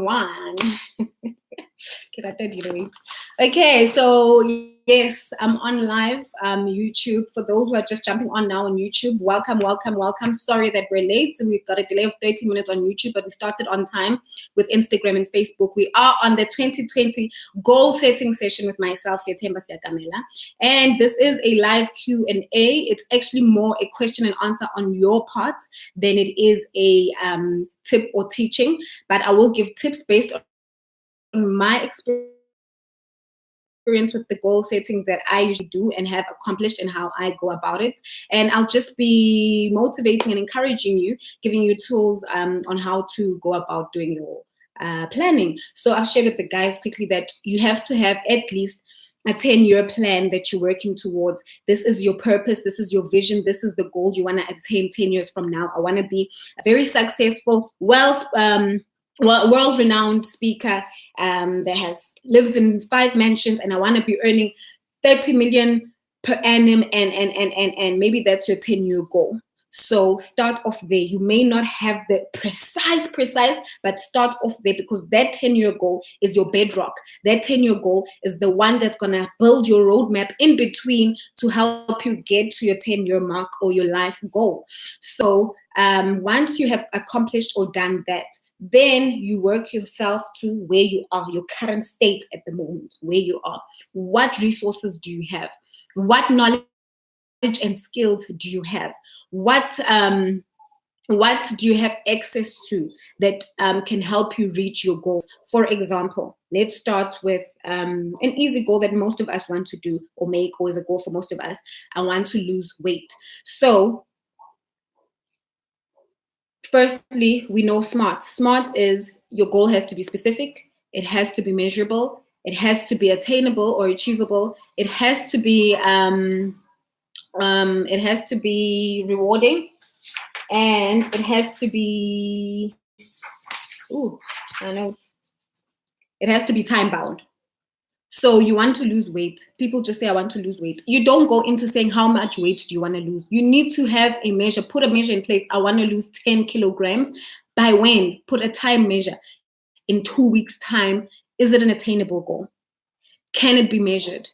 round one. Okay, so yes, I'm on live YouTube. For those who are just jumping on now on YouTube, welcome, welcome, welcome. Sorry that we're late. We've got a delay of 30 minutes on YouTube, but we started on time with Instagram and Facebook. We are on the 2020 goal setting session with myself, Setemba Siakamela, and this is a live Q&A. It's actually more a question and answer on your part than it is a tip or teaching, but I will give tips based on my experience with the goal settings that I usually do and have accomplished and how I go about it. And I'll just be motivating and encouraging you, giving you tools on how to go about doing your planning. So I've shared with the guys quickly that you have to have at least a 10-year plan that you're working towards. This is your purpose. This is your vision. This is the goal you want to attain 10 years from now. I want to be a very successful, world-renowned speaker that lives in 5 mansions, and I want to be earning 30 million per annum, and maybe that's your 10-year goal. So start off there. You may not have the precise, but start off there, because that 10-year goal is your bedrock. That 10-year goal is the one that's going to build your roadmap in between to help you get to your 10-year mark or your life goal. So once you have accomplished or done that, then you work yourself to where you are, your current state at the moment, where you are. What resources do you have? What knowledge and skills do you have? What do you have access to that can help you reach your goals? For example, let's start with an easy goal that most of us want to do or make, or is a goal for most of us. I want to lose weight. So firstly, we know SMART. SMART is your goal has to be specific, it has to be measurable, it has to be attainable or achievable, it has to be rewarding, and it has to be it has to be time bound. So you want to lose weight. People just say, I want to lose weight. You don't go into saying, how much weight do you want to lose? You need to have a measure. Put a measure in place. I want to lose 10 kilograms. By when? Put a time measure. In 2 weeks' time, is it an attainable goal? Can it be measured?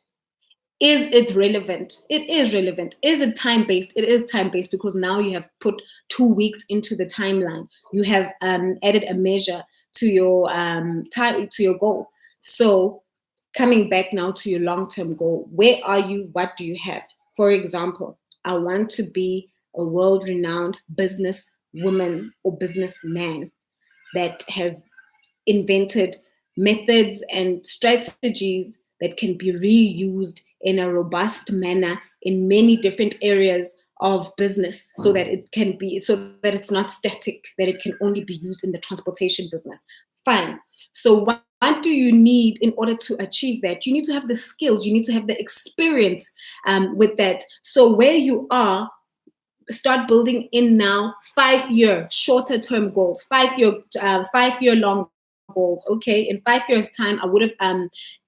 Is it relevant? It is relevant. Is it time-based? It is time-based, because now you have put 2 weeks into the timeline. You have added a measure to your time, to your goal. So coming back now to your long-term goal, where are you? What do you have? For example, I want to be a world-renowned business woman or businessman that has invented methods and strategies that can be reused in a robust manner in many different areas of business, so that it's not static, that it can only be used in the transportation business. Fine. So what do you need in order to achieve that? You need to have the skills, you need to have the experience with that. So where you are, start building in now 5-year shorter term goals, 5-year long goals. Okay, in 5 years' time, I would have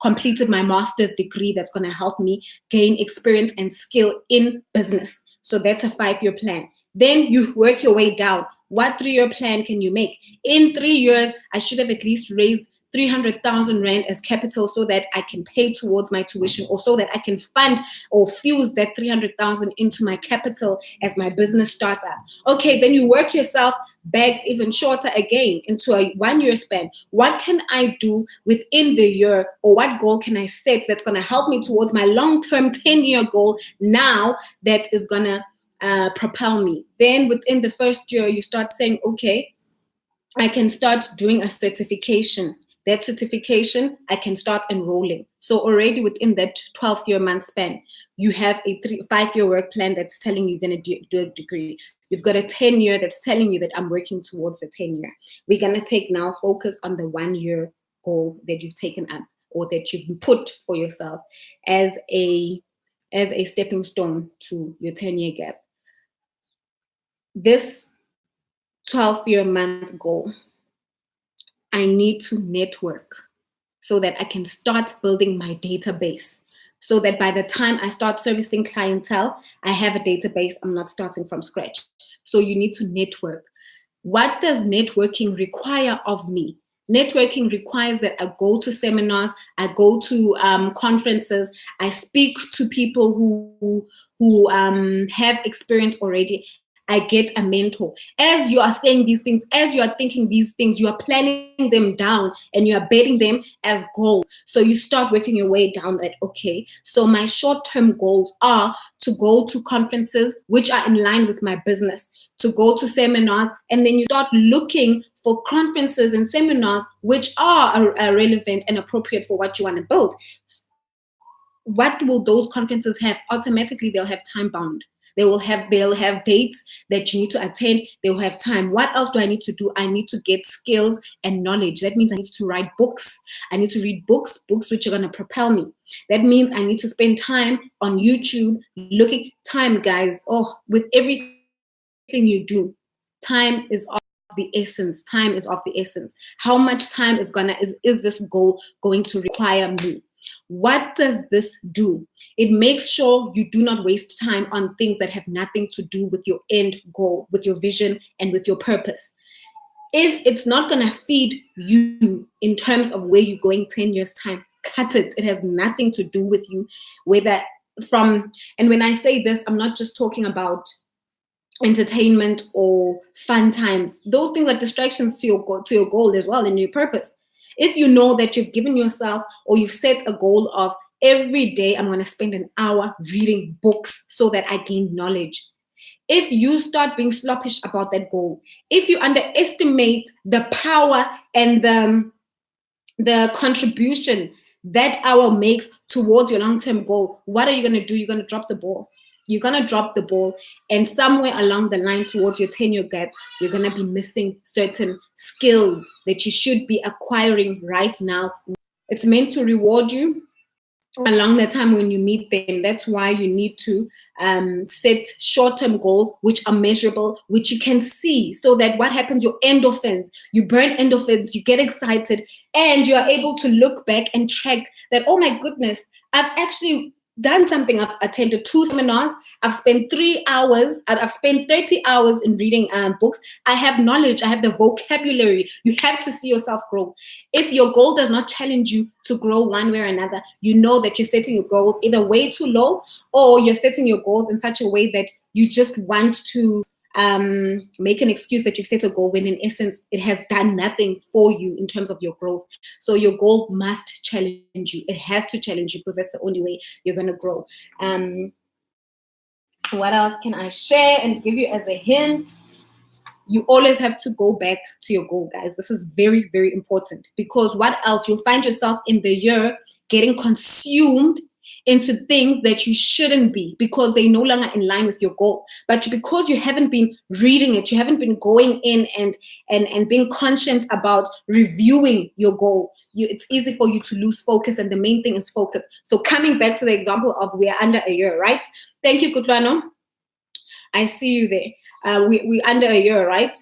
completed my master's degree that's going to help me gain experience and skill in business. So that's a 5-year plan. Then you work your way down. What 3-year plan can you make? In 3 years, I should have at least raised 300,000 Rand as capital, so that I can pay towards my tuition, or so that I can fund or fuse that 300,000 into my capital as my business startup. Okay, then you work yourself back even shorter again into a 1-year span. What can I do within the year, or what goal can I set that's going to help me towards my long-term 10-year goal now, that is going to propel me? Then within the first year, you start saying, okay, I can start doing a certification. That certification, I can start enrolling. So already within that 12-year month span, you have a 5-year work plan that's telling you you're going to do a degree. You've got a 10-year that's telling you that I'm working towards the 10-year. We're going to take now focus on the 1-year goal that you've taken up, or that you've put for yourself as a stepping stone to your 10-year gap. This 12-year month goal, I need to network so that I can start building my database, so that by the time I start servicing clientele, I have a database. I'm not starting from scratch. So you need to network. What does networking require of me? Networking requires that I go to seminars, I go to conferences, I speak to people who have experience already. I get a mentor. As you are saying these things, as you are thinking these things, you are planning them down and you are betting them as goals. So you start working your way down that, okay, so my short-term goals are to go to conferences which are in line with my business, to go to seminars, and then you start looking for conferences and seminars which are relevant and appropriate for what you want to build. What will those conferences have? Automatically, they'll have time bound. They'll have dates that you need to attend. They'll have time. What else do I need to do? I need to get skills and knowledge. That means I need to write books. I need to read books which are going to propel me. That means I need to spend time on YouTube looking. Time, guys. Oh, with everything you do, time is of the essence. Time is of the essence. How much time is this goal going to require me? What does this do? It makes sure you do not waste time on things that have nothing to do with your end goal, with your vision, and with your purpose. If it's not going to feed you in terms of where you're going 10 years' time, cut it. It has nothing to do with you. And when I say this, I'm not just talking about entertainment or fun times. Those things are distractions to your goal as well and your purpose. If you know that you've given yourself or you've set a goal of every day, I'm going to spend an hour reading books so that I gain knowledge. If you start being sloppish about that goal, if you underestimate the power and the contribution that hour makes towards your long-term goal, what are you going to do? You're going to drop the ball. You're going to drop the ball, and somewhere along the line towards your 10-year gap, you're going to be missing certain skills that you should be acquiring right now. It's meant to reward you along the time when you meet them. That's why you need to set short-term goals which are measurable, which you can see, so that what happens, your endorphins, you burn endorphins, you get excited, and you are able to look back and track that, oh my goodness, I've actually done something. I've attended 2 seminars. I've spent 3 hours. I've spent 30 hours in reading books. I have knowledge. I have the vocabulary. You have to see yourself grow. If your goal does not challenge you to grow one way or another, you know that you're setting your goals either way too low, or you're setting your goals in such a way that you just want to make an excuse that you've set a goal when in essence it has done nothing for you in terms of your growth. So your goal must challenge you. It has to challenge you, because that's the only way you're going to grow. What else can I share and give you as a hint? You always have to go back to your goal, guys. This is very, very important, because what else? You'll find yourself in the year getting consumed into things that you shouldn't be, because they're no longer in line with your goal. But because you haven't been reading it, you haven't been going in and being conscious about reviewing your goal, it's easy for you to lose focus, and the main thing is focus. So coming back to the example of we're under a year, right? Thank you, Kutlwano. I see you there. We're under a year, right?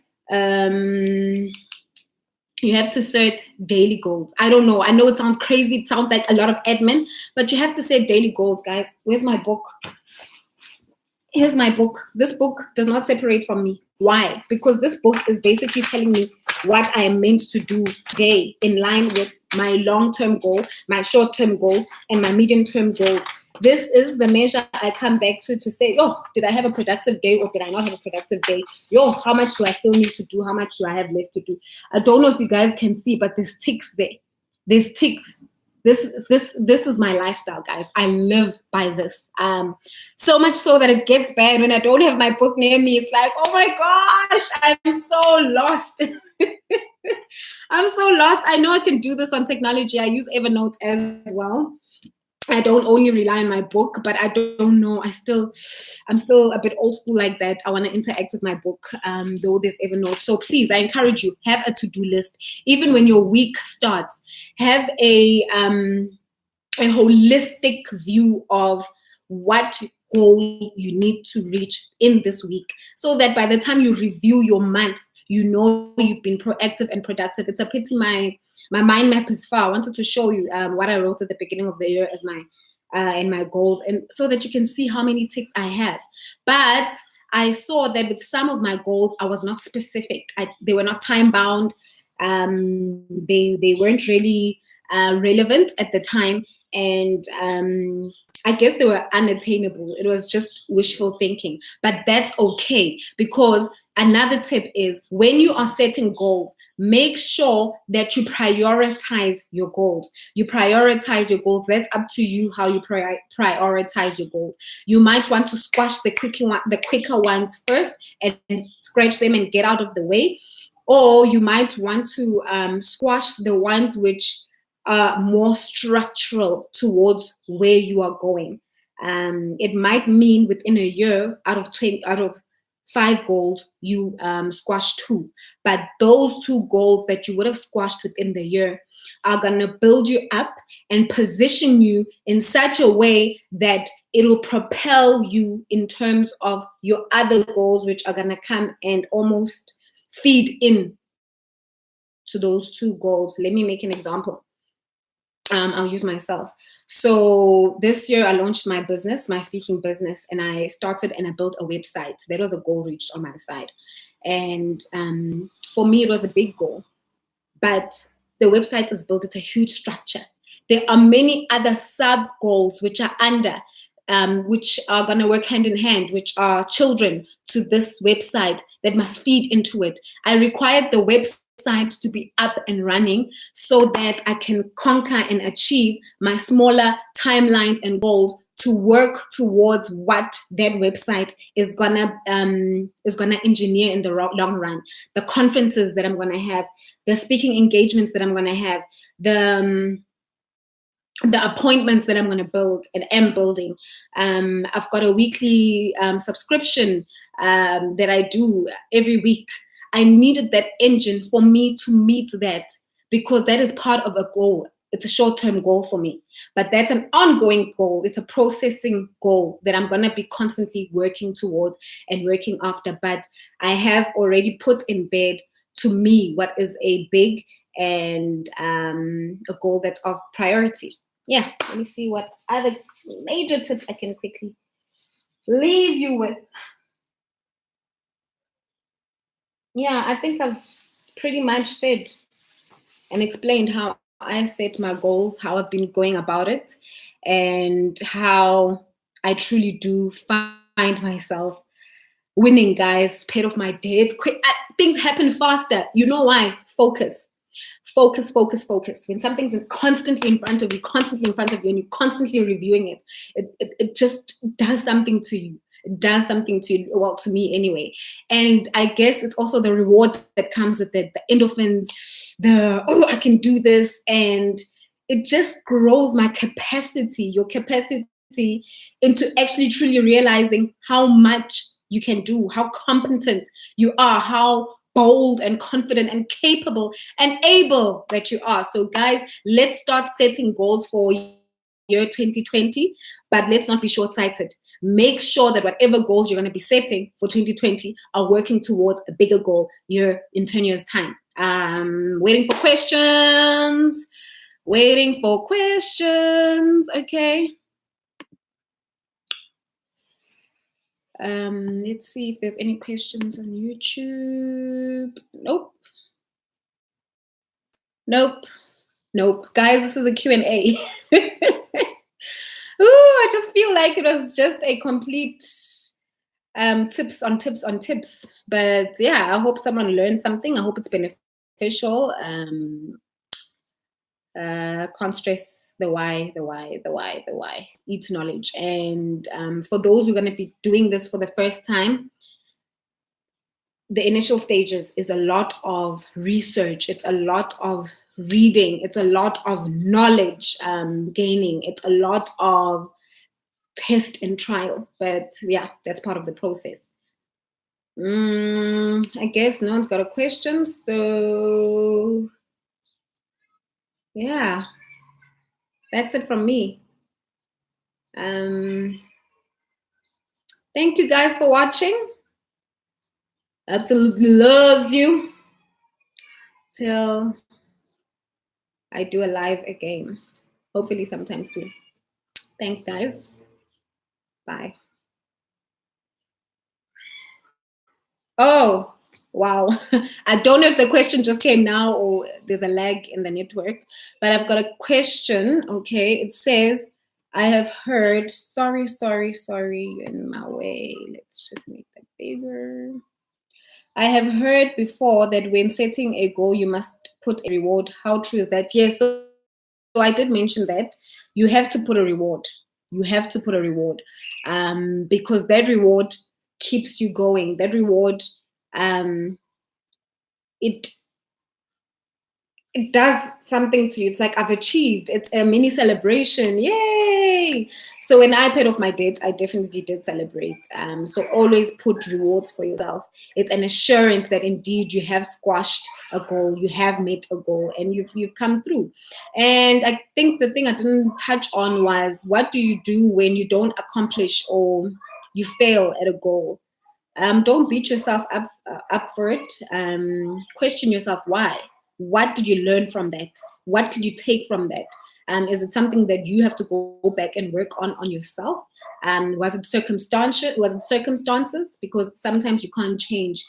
You have to set daily goals. I don't know. I know it sounds crazy. It sounds like a lot of admin, but you have to set daily goals, guys. Where's my book? Here's my book. This book does not separate from me. Why? Because this book is basically telling me what I am meant to do today in line with my long-term goal, my short-term goals, and my medium-term goals. This is the measure I come back to say, oh, did I have a productive day or did I not have a productive day? Yo, how much do I still need to do? How much do I have left to do? I don't know if you guys can see, but there's ticks there. There's ticks. This is my lifestyle, guys. I live by this. So much so that it gets bad when I don't have my book near me. It's like, oh my gosh, I'm so lost. I'm so lost. I know I can do this on technology. I use Evernote as well. I don't only rely on my book, but I don't know. I'm still a bit old school like that. I want to interact with my book, though there's Evernote. So please, I encourage you, have a to-do list. Even when your week starts, have a holistic view of what goal you need to reach in this week, so that by the time you review your month, you know you've been proactive and productive. It's a pity my mind map is far. I wanted to show you what I wrote at the beginning of the year as my goals, and so that you can see how many ticks I have. But I saw that with some of my goals, I was not specific. They were not time bound. They weren't really relevant at the time, and I guess they were unattainable. It was just wishful thinking, but that's okay, because another tip is when you are setting goals, make sure that you prioritize your goals. You prioritize your goals. That's up to you how you prioritize your goals. You might want to squash the quicker ones first and scratch them and get out of the way. Or you might want to squash the ones which are more structural towards where you are going. It might mean within a year, out of 5 goals, you squash 2. But those 2 goals that you would have squashed within the year are going to build you up and position you in such a way that it'll propel you in terms of your other goals, which are going to come and almost feed in to those 2 goals. Let me make an example. I'll use myself. So this year I launched my business, my speaking business, and I started and I built a website. That was a goal reached on my side. And for me, it was a big goal. But the website is built, it's a huge structure. There are many other sub goals which are under, which are going to work hand in hand, which are children to this website that must feed into it. I required the website to be up and running so that I can conquer and achieve my smaller timelines and goals to work towards what that website is gonna engineer in the long run. The conferences that I'm gonna have, the speaking engagements that I'm gonna have, the appointments that I'm gonna build and am building. I've got a weekly subscription that I do every week. I needed that engine for me to meet that, because that is part of a goal. It's a short-term goal for me, but that's an ongoing goal. It's a processing goal that I'm going to be constantly working towards and working after. But I have already put in bed to me what is a big and a goal that's of priority. Yeah, let me see what other major tips I can quickly leave you with. Yeah, I think I've pretty much said and explained how I set my goals, how I've been going about it, and how I truly do find myself winning, guys, paid off my debt. Quick, things happen faster. You know why? Focus. Focus, focus, focus. When something's constantly in front of you, and you're constantly reviewing it, it just does something to you. It does something to you, well, to me anyway. And I guess it's also the reward that comes with it, the endorphins, I can do this. And it just grows my capacity, your capacity into actually truly realizing how much you can do, how competent you are, how bold and confident and capable and able that you are. So guys, let's start setting goals for year 2020, but let's not be short-sighted. Make sure that whatever goals you're going to be setting for 2020 are working towards a bigger goal in 10 years time. Waiting for questions. Okay. Let's see if there's any questions on YouTube. Nope. Guys, this is a Q&A. Ooh, I just feel like it was just a complete tips on tips. But yeah, I hope someone learned something. I hope it's beneficial. Can't stress the why. Eat knowledge. And for those who are going to be doing this for the first time, the initial stages is a lot of research. It's a lot of reading. It's a lot of knowledge gaining. It's a lot of test and trial. But yeah, that's part of the process. I guess no one's got a question. So yeah, that's it from me. Thank you guys for watching. Absolutely loves you till I do a live again, hopefully sometime soon. Thanks, guys. Bye. Oh, Wow. I don't know if the question just came now or there's a lag in the network, but I've got a question. Okay. It says, I have heard, sorry, you're in my way. Let's just make that bigger. I have heard before that when setting a goal, you must put a reward. How true is that? Yes. So I did mention that you have to put a reward. You have to put a reward because that reward keeps you going. That reward, it it does something to you. It's like I've achieved. It's a mini celebration. Yay! So when I paid off my debt, I definitely did celebrate. So always put rewards for yourself. It's an assurance that indeed you have squashed a goal, you have met a goal, and you've come through. And I think the thing I didn't touch on was, what do you do when you don't accomplish or you fail at a goal? Don't beat yourself up for it. Question yourself why. What did you learn from that? What could you take from that? Is it something that you have to go back and work on yourself? Was it circumstantial? Was it circumstances? Because sometimes you can't change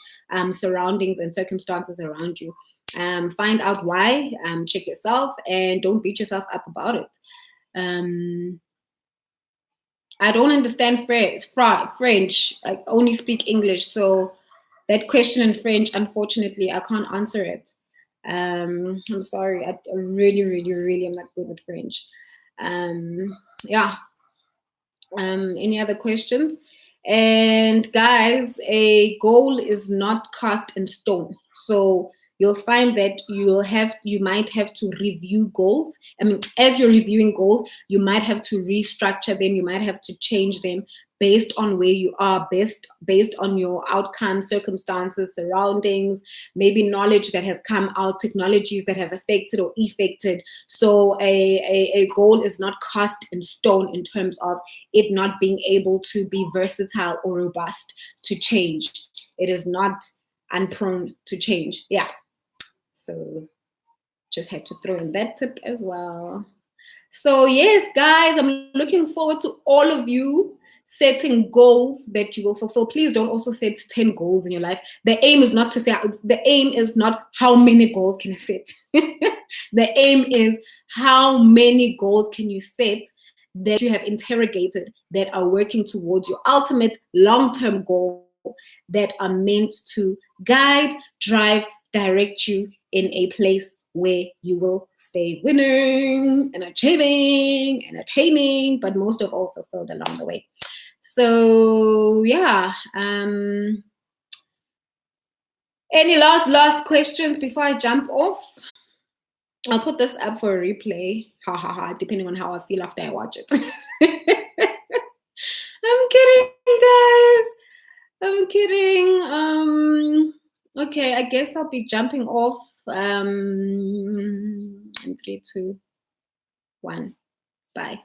surroundings and circumstances around you. Find out why. Check yourself and don't beat yourself up about it. I don't understand French. I only speak English, so that question in French, unfortunately, I can't answer it. I'm sorry. I really am not good with French. Yeah. Any other questions? And guys, a goal is not cast in stone. So you'll find that you might have to review goals. I mean, as you're reviewing goals, you might have to restructure them, you might have to change them based on where you are, based on your outcome, circumstances, surroundings, maybe knowledge that has come out, technologies that have affected or effected. So a goal is not cast in stone in terms of it not being able to be versatile or robust to change. It is not unprone to change. Yeah. So just had to throw in that tip as well. So yes, guys, I'm looking forward to all of you setting goals that you will fulfill. Please don't also set 10 goals in your life. The aim is not to say, the aim is not how many goals can I set. The aim is how many goals can you set that you have interrogated that are working towards your ultimate long-term goal, that are meant to guide, drive, direct you in a place where you will stay winning and achieving and attaining, but most of all fulfilled along the way. So yeah. Any last questions before I jump off? I'll put this up for a replay. Ha ha ha, depending on how I feel after I watch it. I'm kidding, guys. I'm kidding. Okay, I guess I'll be jumping off in 3, 2, 1. Bye.